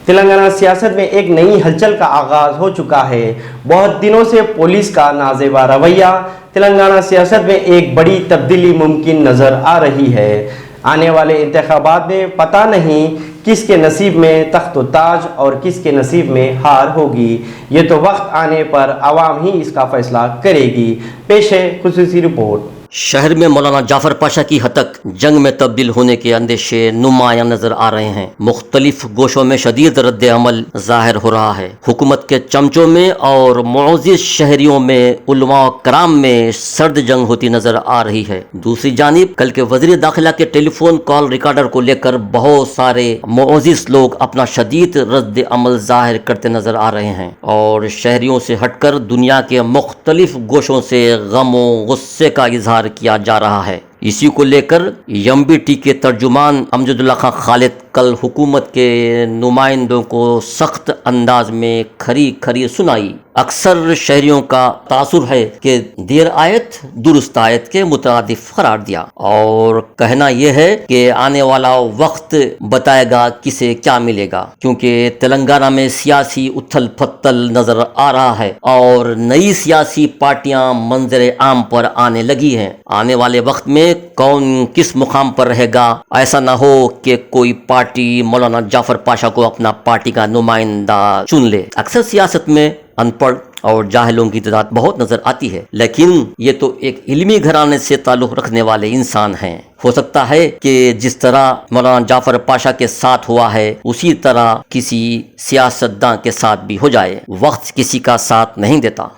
تلنگانہ سیاست میں ایک نئی ہلچل کا آغاز ہو چکا ہے۔ بہت دنوں سے پولیس کا نازیبا رویہ تلنگانہ سیاست میں ایک بڑی تبدیلی ممکن نظر آ رہی ہے۔ آنے والے انتخابات میں پتہ نہیں کس کے نصیب میں تخت و تاج اور کس کے نصیب میں ہار ہوگی، یہ تو وقت آنے پر عوام ہی اس کا فیصلہ کرے گی۔ پیش ہے خصوصی رپورٹ۔ شہر میں مولانا جعفر پاشا کی ہتک جنگ میں تبدیل ہونے کے اندیشے نمایاں نظر آ رہے ہیں۔ مختلف گوشوں میں شدید رد عمل ظاہر ہو رہا ہے۔ حکومت کے چمچوں میں اور معزز شہریوں میں علماء کرام میں سرد جنگ ہوتی نظر آ رہی ہے۔ دوسری جانب کل کے وزیر داخلہ کے ٹیلی فون کال ریکارڈر کو لے کر بہت سارے معزز لوگ اپنا شدید رد عمل ظاہر کرتے نظر آ رہے ہیں اور شہریوں سے ہٹ کر دنیا کے مختلف گوشوں سے غم و غصے کا اظہار کیا جا رہا ہے۔ اسی کو لے کر ایم بی ٹی کے ترجمان امجد اللہ خان خالد کل حکومت کے نمائندوں کو سخت انداز میں کھری کھری سنائی۔ اکثر شہریوں کا تاثر ہے کہ دیر آیت درست آیت کے مترادف قرار دیا اور کہنا یہ ہے کہ آنے والا وقت بتائے گا کسے کیا ملے گا، کیونکہ تلنگانہ میں سیاسی اتھل پھتل نظر آ رہا ہے اور نئی سیاسی پارٹیاں منظر عام پر آنے لگی ہیں۔ آنے والے وقت میں کون کس مقام پر رہے گا، ایسا نہ ہو کہ کوئی پارٹی مولانا جعفر پاشا کو اپنا پارٹی کا نمائندہ چن لے۔ اکثر سیاست میں ان پڑھ اور جاہلوں کی تعداد بہت نظر آتی ہے، لیکن یہ تو ایک علمی گھرانے سے تعلق رکھنے والے انسان ہیں۔ ہو سکتا ہے کہ جس طرح مولانا جعفر پاشا کے ساتھ ہوا ہے اسی طرح کسی سیاستداں کے ساتھ بھی ہو جائے۔ وقت کسی کا ساتھ نہیں دیتا۔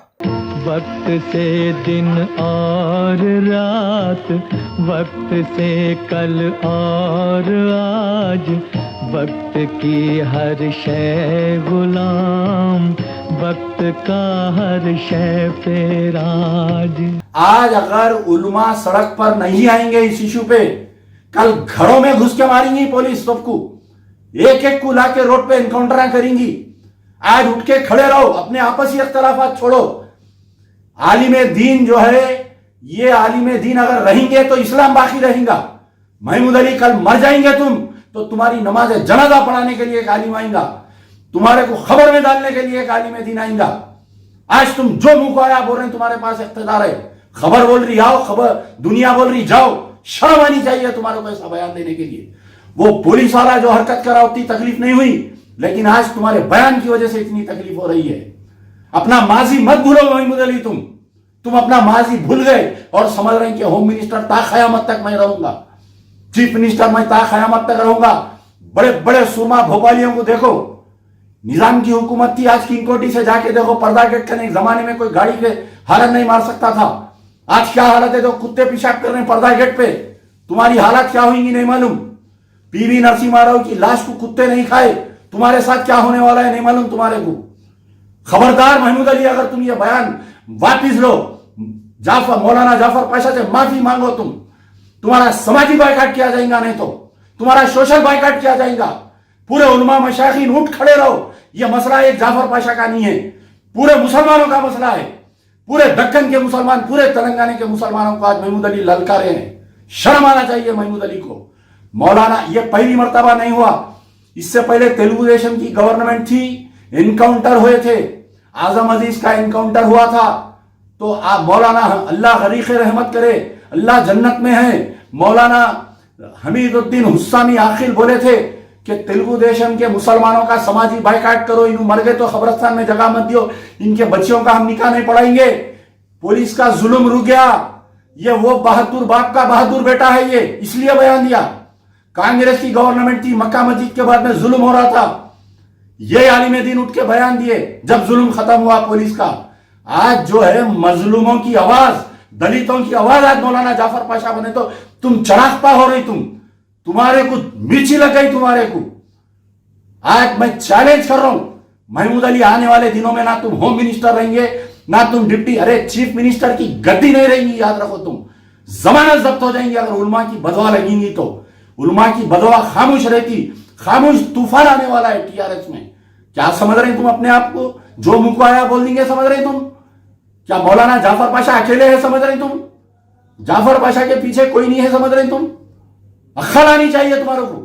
وقت سے دن اور رات، وقت سے کل اور آج، وقت کی ہر شے غلام، وقت کا ہر شے فیراج۔ آج اگر علماء سڑک پر نہیں آئیں گے اس ایشو پہ، کل گھروں میں گھس کے ماریں گی پولیس سب کو، ایک ایک کو لا کے روڈ پہ انکاؤنٹر کریں گی۔ آج اٹھ کے کھڑے رہو، اپنے آپسی اختلافات چھوڑو۔ عالم دین جو ہے، یہ عالم دین اگر رہیں گے تو اسلام باقی رہیں گا۔ محمود علی کل مر جائیں گے تم تو تمہاری نماز جنازہ پڑھانے کے لیے ایک عالم آئیں گا، تمہارے کو خبر میں ڈالنے کے لیے ایک عالم دین آئیں گا۔ آج تم جو منہ کو آیا بول رہے ہیں، تمہارے پاس اقتدار ہے، خبر بول رہی آؤ، خبر دنیا بول رہی جاؤ، شرم آنی چاہیے تمہارے کو ایسا بیان دینے کے لیے۔ وہ پولیس والا جو حرکت کرا اتنی تکلیف نہیں ہوئی، لیکن آج تمہارے بیان کی وجہ سے اتنی تکلیف ہو رہی ہے۔ اپنا ماضی مت بھولو محمود علی، تم اپنا ماضی بھول گئے اور سمجھ رہے ہیں کہ ہوم منسٹر تا قیامت تک میں رہوں گا، چیف منسٹر میں تا قیامت تک رہوں گا۔ بڑے بڑے سرما بھوپالیوں کو دیکھو، نظام کی حکومت تھی، آج کنگ کوٹی سے جا کے دیکھو، پردہ گیٹ کے زمانے میں کوئی گاڑی کے حالت نہیں مار سکتا تھا، آج کیا حالت ہے؟ جو کتے پیشاب کر رہے ہیں پردہ گیٹ پہ، تمہاری حالت کیا ہوئیں گی نہیں معلوم۔ پی وی نرسمہا راؤ کی لاش کو کتے نہیں کھائے، تمہارے ساتھ کیا ہونے والا ہے نہیں معلوم تمہارے کو۔ خبردار محمود علی، اگر تم یہ بیان واپس لو، مولانا جعفر پاشا سے معافی مانگو، تمہارا سماجی بائیکاٹ کیا جائے گا، نہیں تو تمہارا سوشل بائیکاٹ کیا جائے گا۔ پورے علماء مشائخین اٹھ کھڑے رہو، یہ مسئلہ ایک جعفر پاشا کا نہیں ہے، پورے مسلمانوں کا مسئلہ ہے۔ پورے دکن کے مسلمان، پورے تلنگانہ کے مسلمانوں کو آج محمود علی للکارے ہیں۔ شرم آنا چاہیے محمود علی کو۔ مولانا یہ پہلی مرتبہ نہیں ہوا، اس سے پہلے تیلگو دیشم کی گورنمنٹ تھی، انکاؤنٹر ہوئے تھے، اعظم عزیز کا انکاؤنٹر ہوا تھا، تو مولانا اللہ غریق رحمت کرے، اللہ جنت میں ہے، مولانا حمید الدین حسامی عاقل بولے تھے کہ تیلگو دیشم کے مسلمانوں کا سماجی بائیکاٹ کرو، انہوں مر گئے تو قبرستان میں جگہ مت دیو، ان کے بچیوں کا ہم نکاح نہیں پڑھائیں گے۔ پولیس کا ظلم رک گیا، یہ وہ بہادر باپ کا بہادر بیٹا ہے، یہ اس لیے بیان دیا۔ کانگریس کی گورنمنٹ تھی، مکہ مسجد کے بعد میں ظلم ہو رہا تھا، یہ عالم دین اٹھ کے بیان دیے جب ظلم ختم ہوا پولیس کا۔ آج جو ہے مظلوموں کی آواز، دلتوں کی آواز آج مولانا جعفر پاشا بنے تو تم چراغ پا ہو رہی، تمہارے کو مرچی لگ گئی تمہارے کو۔ آج میں چیلنج کر رہا ہوں، محمود علی آنے والے دنوں میں نہ تم ہوم منسٹر رہیں گے، نہ تم ڈپٹی، چیف منسٹر کی گدی نہیں رہیں گی، یاد رکھو، تم ضمانت ضبط ہو جائیں گی اگر علماء کی بدوا لگیں گی تو۔ علماء کی بدوا خاموش رہتی، خاموش طوفان آنے والا ہے ٹی آر ایس میں۔ کیا سمجھ رہے ہیں تم اپنے آپ کو؟ جو منہ کو آیا بول دیں گے سمجھ رہے ہیں تم؟ کیا مولانا جعفر پاشا اکیلے ہیں سمجھ رہے ہیں تم؟ جعفر پاشا کے پیچھے کوئی نہیں ہے سمجھ رہے ہیں تم؟ عقل آنی چاہیے تمہارے کو۔